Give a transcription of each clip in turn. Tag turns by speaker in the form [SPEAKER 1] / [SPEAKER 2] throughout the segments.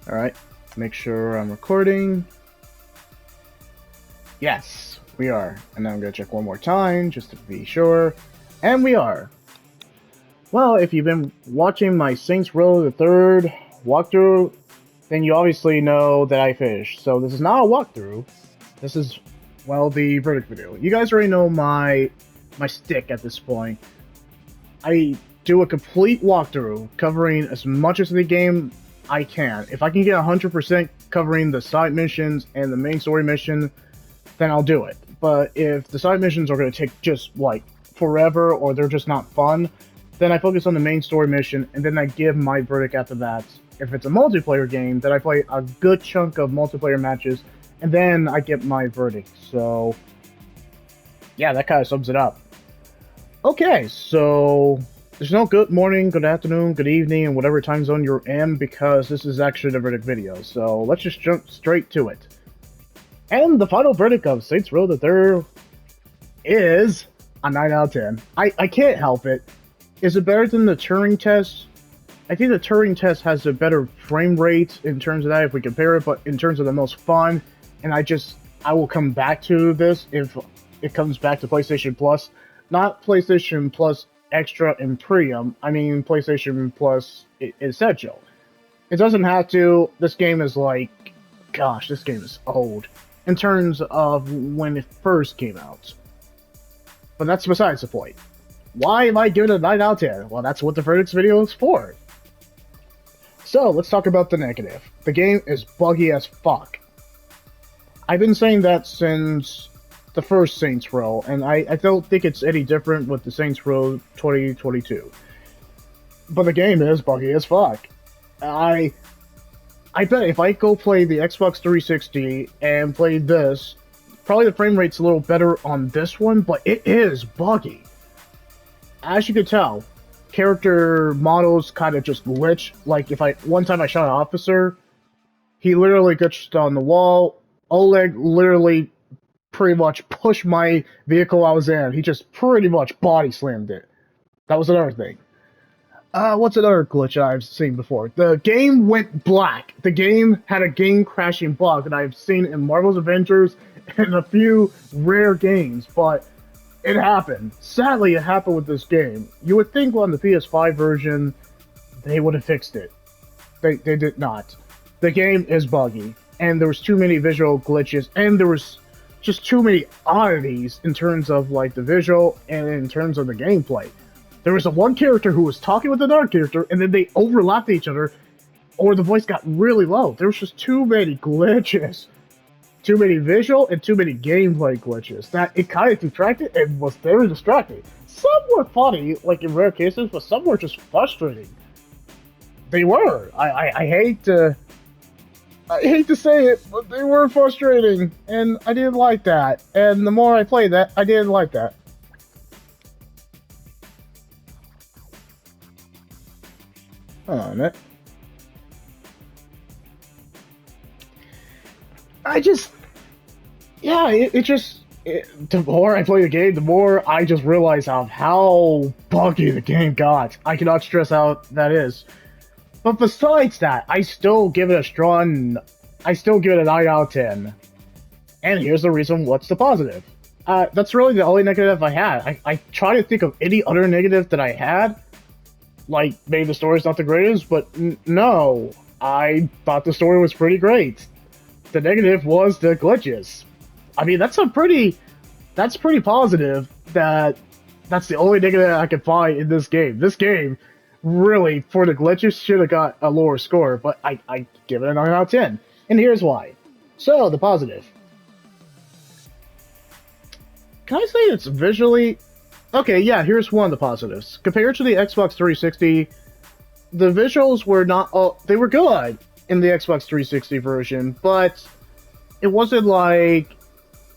[SPEAKER 1] Alright, make sure I'm recording. Yes, we are. And then I'm gonna check one more time just to be sure. And we are. Well, if you've been watching my Saints Row the Third walkthrough, then you obviously know that I finished. So this is not a walkthrough. This is, well, the verdict video. You guys already know my stick at this point. I do a complete walkthrough covering as much of the game I can. If I can get 100% covering the side missions and the main story mission, then I'll do it. But if the side missions are going to take just like forever or they're just not fun, then I focus on the main story mission and then I give my verdict after that. If it's a multiplayer game, then I play a good chunk of multiplayer matches and then I get my verdict. So, yeah, that kind of sums it up. Okay, so there's no good morning, good afternoon, good evening, and whatever time zone you're in because this is actually the verdict video. So let's just jump straight to it. And the final verdict of Saints Row the Third is a 9 out of 10. I can't help it. Is it better than the Turing test? I think the Turing test has a better frame rate in terms of that if we compare it, but in terms of the most fun, and I will come back to this if it comes back to PlayStation Plus. Not PlayStation Plus Extra and Premium, I mean PlayStation Plus Essential. It doesn't have to. This game is like, gosh, this game is old in terms of when it first came out. But that's besides the point. Why am I giving it a 9 out of 10? Well, that's what the verdicts video is for. So, let's talk about the negative. The game is buggy as fuck. I've been saying that since the first Saints Row, and I don't think it's any different with the Saints Row 2022. But the game is buggy as fuck. I bet if I go play the Xbox 360 and play this, probably the frame rate's a little better on this one, but it is buggy. As you can tell, character models kind of just glitch. Like one time I shot an officer, he literally glitched on the wall. Oleg literally pretty much pushed my vehicle I was in. He just pretty much body slammed it. That was another thing. What's another glitch I've seen before? The game went black. The game had a game crashing bug that I've seen in Marvel's Avengers and a few rare games, but it happened. Sadly, it happened with this game. You would think on the PS5 version, they would have fixed it. They did not. The game is buggy, and there was too many visual glitches, and there was just too many oddities in terms of like the visual and in terms of the gameplay. There was a one character who was talking with another character, and then they overlapped each other, or the voice got really low. There was just too many glitches. Too many visual and too many gameplay glitches that it kind of detracted and was very distracting. Some were funny, like in rare cases, but some were just frustrating. They were. I hate to say it, but they were frustrating, and I didn't like that. And the more I played that, I didn't like that. Hold on a minute. The more I play the game, the more I just realize how buggy the game got. I cannot stress how that is. But besides that, I still give it a 9 out of 10. And here's the reason what's the positive. That's really the only negative I had. I try to think of any other negative that I had. Like, maybe the story's not the greatest, but no. I thought the story was pretty great. The negative was the glitches. I mean, that's pretty positive that's the only negative I can find in this game. This game, really, for the glitches, should have got a lower score, but I give it a 9 out of 10. And here's why. So, the positive. Can I say it's visually... Okay, yeah, here's one of the positives. Compared to the Xbox 360, the visuals were not... they were good in the Xbox 360 version, but it wasn't like...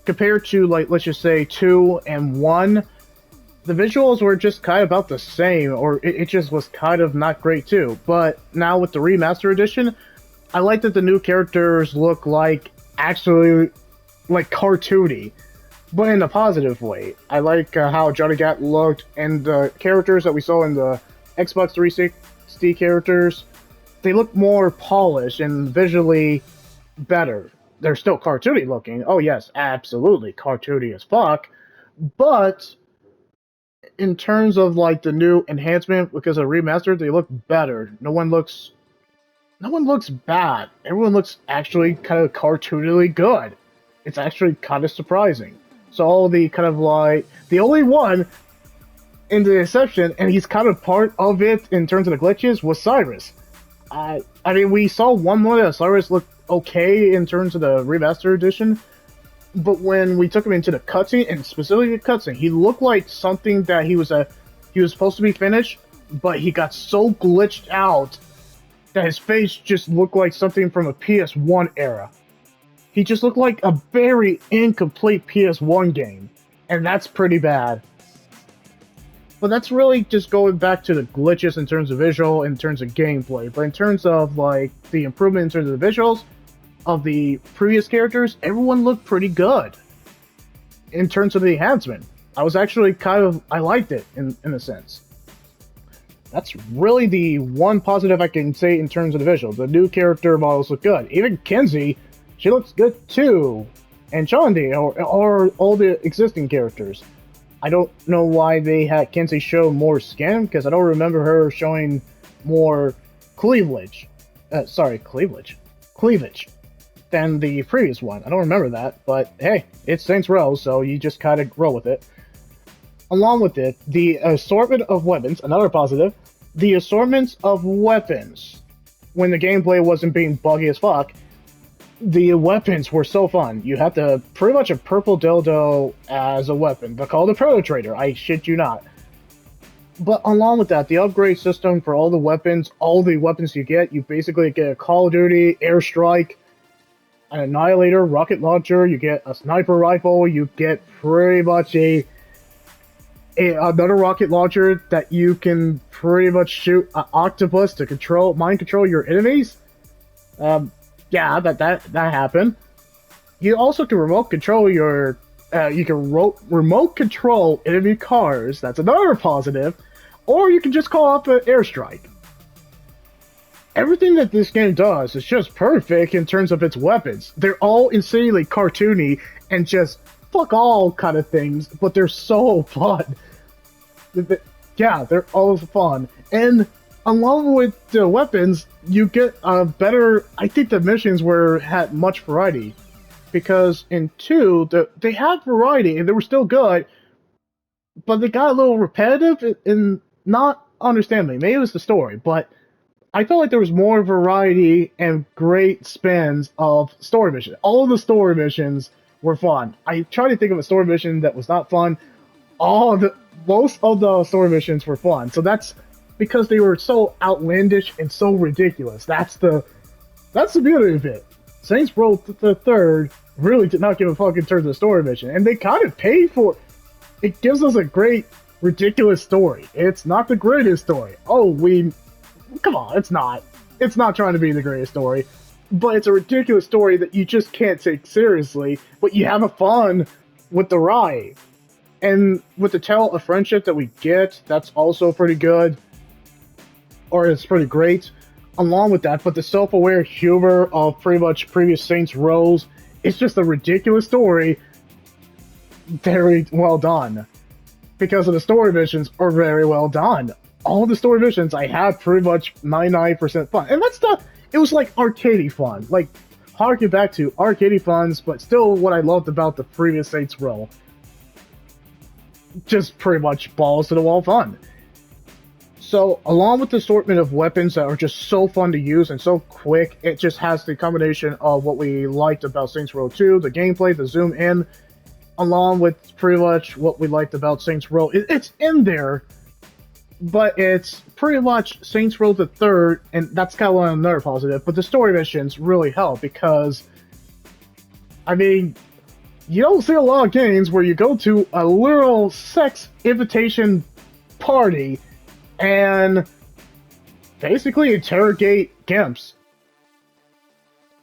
[SPEAKER 1] Compared to, like, let's just say 2 and 1, the visuals were just kind of about the same, or it just was kind of not great too. But now with the remaster edition, I like that the new characters look like actually like cartoony, but in a positive way. I like how Johnny Gat looked, and the characters that we saw in the Xbox 360 characters they look more polished and visually better. They're still cartoony looking. Oh yes, absolutely cartoony as fuck. But in terms of like the new enhancement because of remastered, they look better. No one looks bad. Everyone looks actually kind of cartoonily good. It's actually kind of surprising. So all the kind of like the only one in the exception, and he's kind of part of it in terms of the glitches, was Cyrus. I mean, we saw one more that Cyrus looked okay in terms of the remaster edition, but when we took him into the cutscene, and specifically the cutscene, he looked like something that he was supposed to be finished, but he got so glitched out that his face just looked like something from a PS1 era. He just looked like a very incomplete PS1 game, and that's pretty bad. But that's really just going back to the glitches in terms of visual, in terms of gameplay. But in terms of like the improvement in terms of the visuals of the previous characters, everyone looked pretty good. In terms of the enhancement, I was actually I liked it in a sense. That's really the one positive I can say in terms of the visuals. The new character models look good. Even Kenzie, she looks good too. And Chandi, or all the existing characters. I don't know why they had Kenzie show more skin, because I don't remember her showing more cleavage. Cleavage than the previous one. I don't remember that, but hey, it's Saints Row, so you just kind of roll with it. Along with it, the assortment of weapons, another positive, the assortments of weapons, when the gameplay wasn't being buggy as fuck, the weapons were so fun. You had pretty much a purple dildo as a weapon, but called a Proto-Trader, I shit you not. But along with that, the upgrade system for all the weapons you basically get a Call of Duty, Airstrike, an Annihilator, rocket launcher, you get a sniper rifle, you get pretty much another rocket launcher that you can pretty much shoot an octopus to mind control your enemies. Yeah, that happened. You also can remote control remote control enemy cars. That's another positive. Or you can just call up an airstrike. Everything that this game does is just perfect in terms of its weapons. They're all insanely cartoony and just fuck all kind of things, but they're so fun. Yeah, they're all fun. And along with the weapons, you get a better... I think the missions had much variety. Because in 2, they had variety, and they were still good, but they got a little repetitive, and not understandably. Maybe it was the story, but I felt like there was more variety and great spins of story missions. All of the story missions were fun. I tried to think of a story mission that was not fun. Most of the story missions were fun, so that's because they were so outlandish and so ridiculous. That's the beauty of it. Saints Row the Third really did not give a fuck in terms of the story mission, and they kind of paid for it. It gives us a great, ridiculous story. It's not the greatest story. Come on, it's not. It's not trying to be the greatest story, but it's a ridiculous story that you just can't take seriously, but you have a fun with the ride. And with the tale of friendship that we get, that's also pretty good. Or it's pretty great. Along with that, but the self-aware humor of pretty much previous Saints Rows, it's just a ridiculous story. Very well done. Because of the story missions are very well done. All the story missions, I had pretty much 99% fun. And it was like arcadey fun. Like, harken back to arcadey funs, but still what I loved about the previous Saints Row. Just pretty much balls to the wall fun. So, along with the assortment of weapons that are just so fun to use and so quick, it just has the combination of what we liked about Saints Row 2, the gameplay, the zoom in, along with pretty much what we liked about Saints Row. It's in there, but it's pretty much Saints Row the Third, and that's kind of another positive, but the story missions really help because, I mean, you don't see a lot of games where you go to a literal sex invitation party and basically interrogate gimps.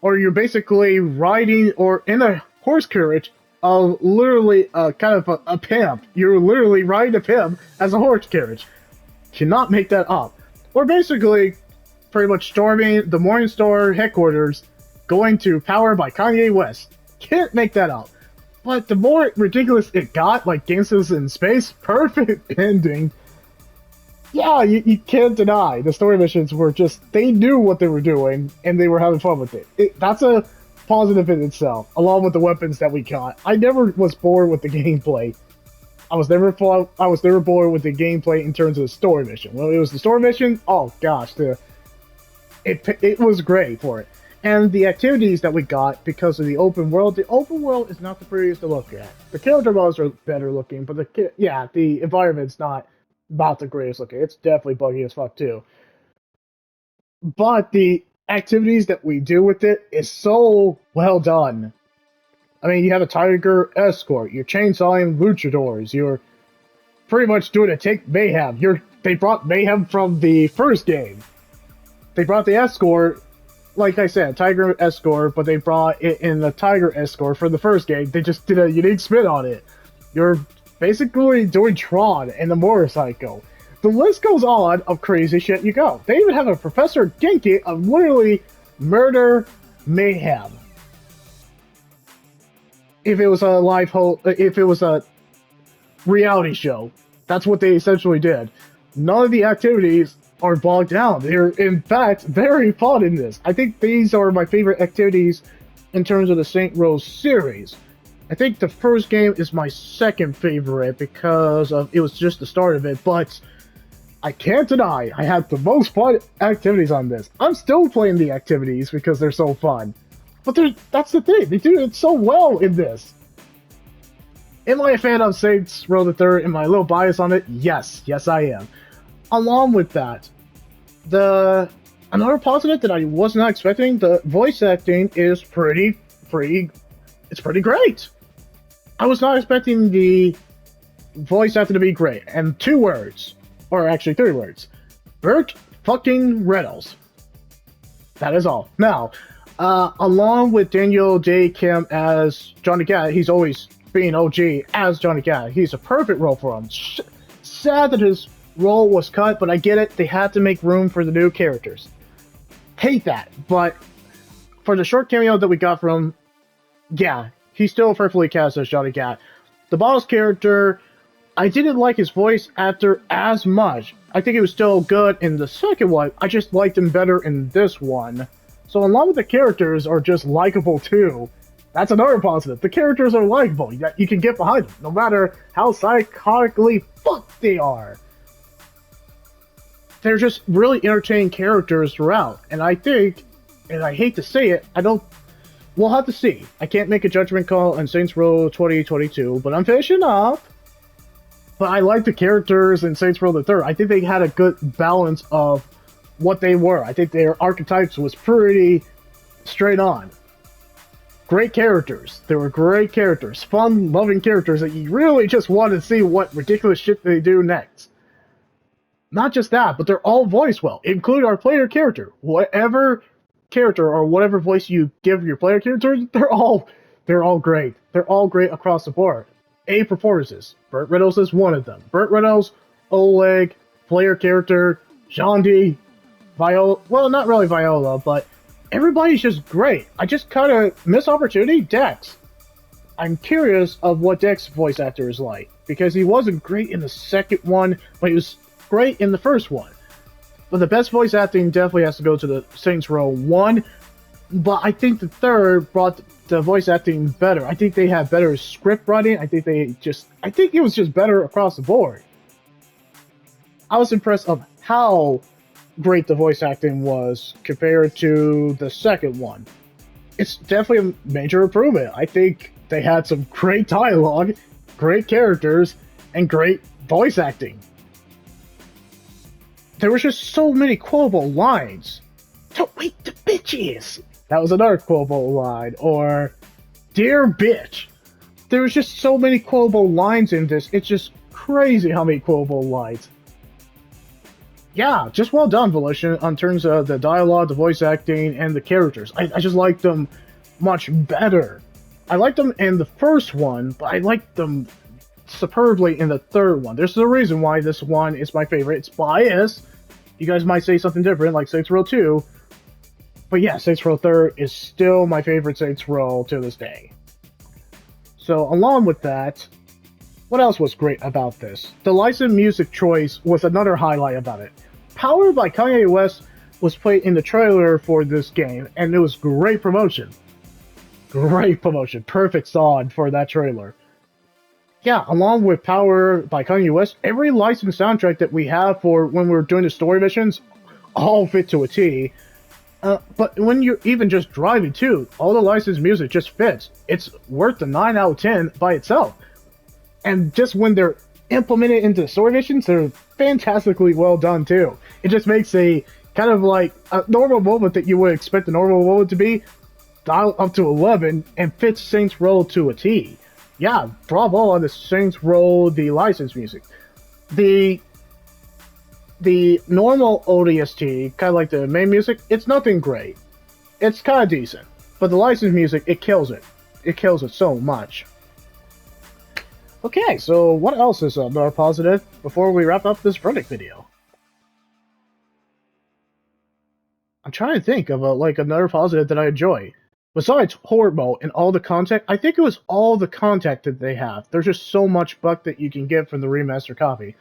[SPEAKER 1] Or you're basically riding or in a horse carriage of literally kind of a pimp. You're literally riding a pimp as a horse carriage. Cannot make that up. Or basically pretty much storming the Morningstar headquarters, going to Power by Kanye West. Can't make that up. But the more ridiculous it got, like Gangsters in Space, perfect ending. Yeah, you can't deny the story missions were just, they knew what they were doing and they were having fun with it. That's a positive in itself, along with the weapons that we got. I never was bored with the gameplay. I was never bored with the gameplay in terms of the story mission. When it was the story mission, oh gosh, it was great for it. And the activities that we got because of the open world is not the prettiest to look at. The character models are better looking, but the environment's not about the greatest looking. It's definitely buggy as fuck too. But the activities that we do with it is so well done. I mean, you have a Tiger Escort, you're chainsawing luchadors, you're pretty much doing a Take Mayhem. They brought Mayhem from the first game. They brought the Escort, like I said, Tiger Escort, but they brought it in the Tiger Escort for the first game. They just did a unique spin on it. You're basically doing Tron and the motorcycle. The list goes on of crazy shit you go. They even have a Professor Genki of literally murder mayhem. If it was a reality show, that's what they essentially did. None of the activities are bogged down. They're, in fact, very fun in this. I think these are my favorite activities in terms of the Saints Row series. I think the first game is my second favorite because it was just the start of it, but I can't deny I had the most fun activities on this. I'm still playing the activities because they're so fun. But that's the thing, they do it so well in this. Am I a fan of Saints Row the Third? Am I a little biased on it? Yes, I am. Along with that, another positive that I was not expecting, the voice acting is pretty great. I was not expecting the voice acting to be great. And 2 words, or actually 3 words, Burt fucking Reynolds. That is all. Now, along with Daniel J. Kim as Johnny Gat, he's always being OG as Johnny Gat. He's a perfect role for him. Sad that his role was cut, but I get it. They had to make room for the new characters. Hate that, but for the short cameo that we got from, yeah, he's still perfectly cast as Johnny Gat. The boss character, I didn't like his voice actor as much. I think it was still good in the second one. I just liked him better in this one. So along with the characters are just likable too. That's another positive. The characters are likable. You can get behind them, no matter how psychotically fucked they are. They're just really entertaining characters throughout. And I think, and I hate to say it, we'll have to see. I can't make a judgment call on Saints Row 2022, but I'm finishing up. But I like the characters in Saints Row the Third. I think they had a good balance of what they were. I think their archetypes was pretty straight on. Great characters. They were great characters. Fun, loving characters that you really just want to see what ridiculous shit they do next. Not just that, but they're all voiced well, including our player character. Whatever character or whatever voice you give your player character, they're all great. They're all great across the board. A performances. Burt Reynolds is one of them. Burt Reynolds, Oleg, player character, Jean-D, Viola. Well, not really Viola, but everybody's just great. I just kind of miss opportunity. Dex. I'm curious of what Dex's voice actor is like, because he wasn't great in the second one, but he was great in the first one. But the best voice acting definitely has to go to the Saints Row 1, but I think the third brought the voice acting better. I think they had better script writing. I think it was just better across the board. I was impressed of how great the voice acting was compared to the second one. It's definitely a major improvement. I think they had some great dialogue, great characters, and great voice acting. There was just so many quotable lines. Don't wait the bitches! That was another quotable line. Or, dear bitch. There was just so many quotable lines in this. It's just crazy how many quotable lines. Yeah, just well done, Volition, on terms of the dialogue, the voice acting, and the characters. I just liked them much better. I liked them in the first one, but I liked them superbly in the third one. There's a reason why this one is my favorite. It's biased, You guys might say something different, like Saints Row 2. But yeah, Saints Row 3 is still my favorite Saints Row to this day. So along with that, what else was great about this? The licensed music choice was another highlight about it. Powered by Kanye West was played in the trailer for this game, and it was great promotion. Great promotion. Perfect song for that trailer. Yeah, along with Power by Kanye West, every licensed soundtrack that we have for when we're doing the story missions all fit to a T. But when you're even just driving too, all the licensed music just fits. It's worth the 9 out of 10 by itself. And just when they're implemented into the story missions, they're fantastically well done too. It just makes a kind of like a normal moment that you would expect a normal moment to be dialed up to 11 and fits Saints Row to a T. Yeah, bravo on the Saints Row, the licensed music. The normal ODST, kind of like the main music, it's nothing great. It's kind of decent. But the licensed music, it kills it. It kills it so much. Okay, so what else is another positive before we wrap up this verdict video? I'm trying to think of another positive that I enjoy. Besides horde mode and all the content, I think it was all the content that they have. There's just so much buck that you can get from the remaster copy.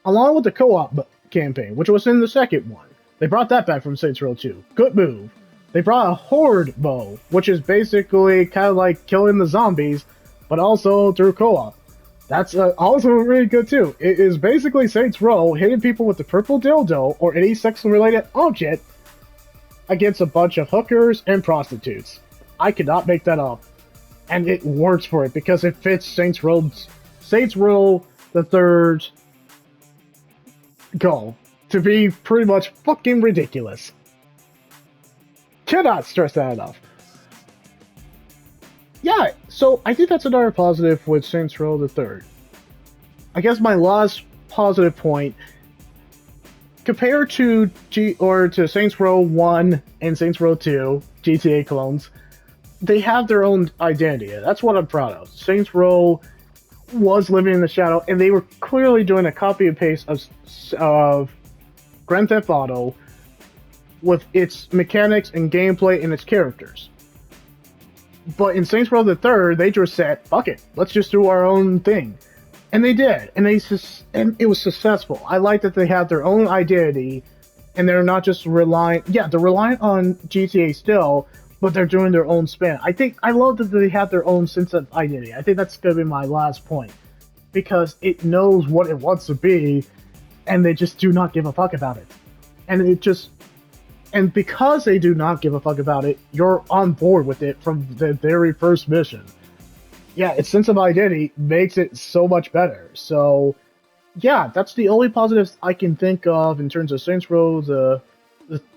[SPEAKER 1] Along with the co-op campaign, which was in the second one. They brought that back from Saints Row 2. Good move. They brought a horde mode, which is basically kind of like killing the zombies, but also through co-op. That's also really good too. It is basically Saints Row hitting people with the purple dildo or any sex-related object against a bunch of hookers and prostitutes. I could not make that up. And it works for it because it fits Saints Row the Third's goal to be pretty much fucking ridiculous. Cannot stress that enough. Yeah, so I think that's another positive with Saints Row the Third. I guess my last positive point, compared to Saints Row 1 and Saints Row 2, GTA clones, they have their own identity. That's what I'm proud of. Saints Row was living in the shadow, and they were clearly doing a copy and paste of Grand Theft Auto with its mechanics and gameplay and its characters. But in Saints Row the Third, they just said, fuck it, let's just do our own thing. And they did, and it was successful. I like that they have their own identity, and they're not just relying on GTA still, but they're doing their own spin. I love that they have their own sense of identity. I think that's going to be my last point. Because it knows what it wants to be, and they just do not give a fuck about it. And because they do not give a fuck about it, you're on board with it from the very first mission. Yeah, its sense of identity makes it so much better. So, yeah, that's the only positives I can think of in terms of Saints Row the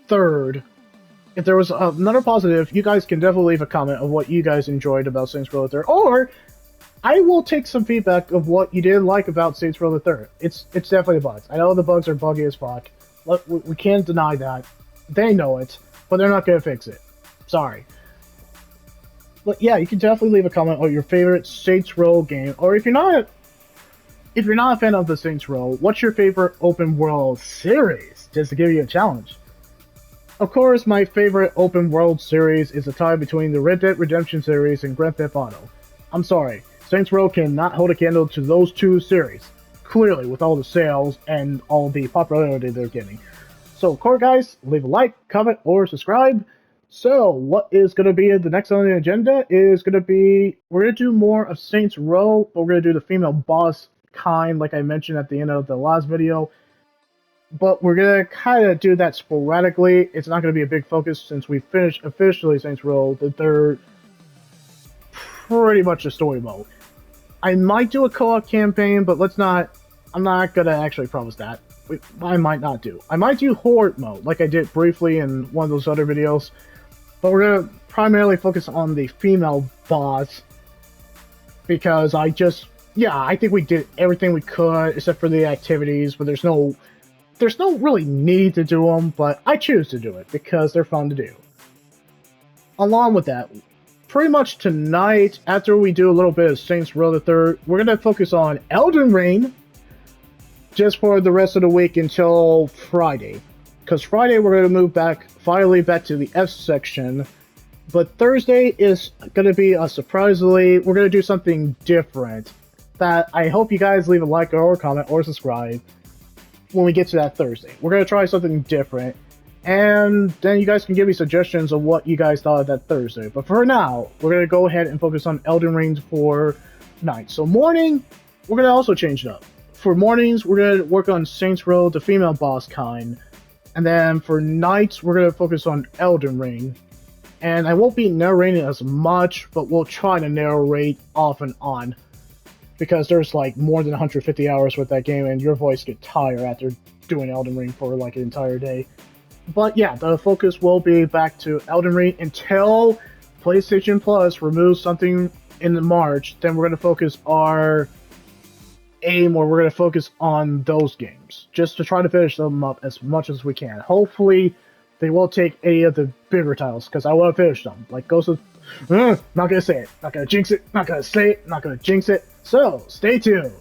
[SPEAKER 1] Third. If there was another positive, you guys can definitely leave a comment of what you guys enjoyed about Saints Row the Third, or I will take some feedback of what you didn't like about Saints Row the Third. It's definitely bugs. I know the bugs are buggy as fuck. We can't deny that. They know it, but they're not going to fix it. Sorry. But yeah, you can definitely leave a comment on your favorite Saints Row game, or if you're not a fan of the Saints Row, what's your favorite open world series? Just to give you a challenge. Of course, my favorite open world series is a tie between the Red Dead Redemption series and Grand Theft Auto. I'm sorry, Saints Row cannot hold a candle to those two series. Clearly, with all the sales and all the popularity they're getting. So, of course, guys, leave a like, comment, or subscribe. So, what is going to be the next on the agenda is going to be, we're going to do more of Saints Row, but we're going to do the female boss kind, like I mentioned at the end of the last video. But we're going to kind of do that sporadically. It's not going to be a big focus since we finished officially Saints Row the Third, pretty much a story mode. I might do a co-op campaign, but I'm not going to actually promise that. I might not do. I might do horde mode, like I did briefly in one of those other videos. But we're going to primarily focus on the female boss. Because I think we did everything we could, except for the activities, but there's no really need to do them, but I choose to do it, because they're fun to do. Along with that, pretty much tonight, after we do a little bit of Saints Row the Third, we're going to focus on Elden Ring, just for the rest of the week until Friday. because Friday we're going to move back, finally back to the F section. But Thursday is going to be surprisingly, we're going to do something different. That I hope you guys leave a like or a comment or subscribe when we get to that Thursday. We're going to try something different. And then you guys can give me suggestions of what you guys thought of that Thursday. But for now, we're going to go ahead and focus on Elden Ring for night. So morning, we're going to also change it up. For mornings, we're going to work on Saints Row, the female boss kind. And then for nights, we're going to focus on Elden Ring. And I won't be narrating as much, but we'll try to narrate off and on. Because there's like more than 150 hours with that game, and your voice gets tired after doing Elden Ring for like an entire day. But yeah, the focus will be back to Elden Ring until PlayStation Plus removes something in March. Then we're going to focus our aim, or we're going to focus on those games. Just to try to finish them up as much as we can. Hopefully, they will take any of the bigger titles, because I want to finish them. Like Ghost of... not going to say it. Not going to jinx it. Not going to say it. Not going to jinx it. So, stay tuned.